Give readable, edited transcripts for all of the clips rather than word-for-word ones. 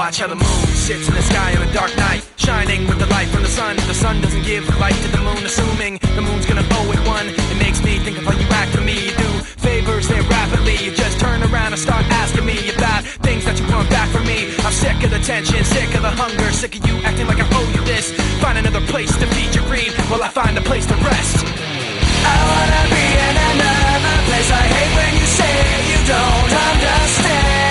watch how the moon sits in the sky on a dark night, shining with the light from the sun. The sun doesn't give light to the moon, assuming the moon's gonna owe it one. It makes me think of how you act for me. You do favors there rapidly, you just turn around and start asking me about things that you want back from me. I'm sick of the tension, sick of the hunger, sick of you acting like I owe you this. Find another place to feed your greed while I find a place to rest. I wanna be in another place. I hate when you say you don't understand.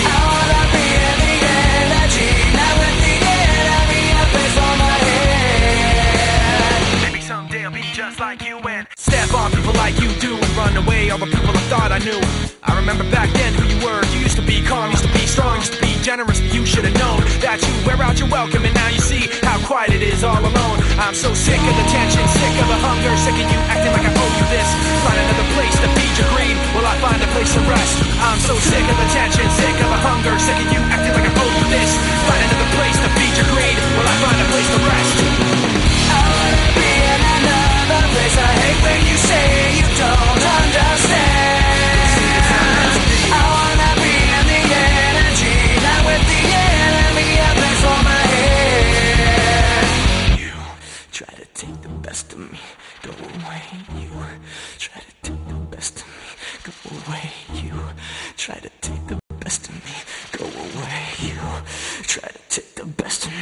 I wanna be in the energy, not with the enemy, a place for my head. Maybe someday I'll be just like you and step on people like you do and run away all the people I thought I knew. I remember back then who you were. You used to be calm, used to be strong, used to be generous, but you should have known that you wear out your welcome, and now you see how quiet it is all alone. I'm so sick of the tension, sick of the hunger, sick of you acting like I owe you this. Find another place to feed your greed while I find a place to rest. I'm so sick of the tension, sick of the hunger, sick of you acting like I owe you this. Find another place to feed your greed while I find a place to rest. I wanna be in another place. I hate when you say you don't understand. I wanna be in the energy, not with the enemy, a place for my head. You try to take the best of me, go away. You try to take the best of me, go away. You try to take the best of me, go away. You try to take the best of me.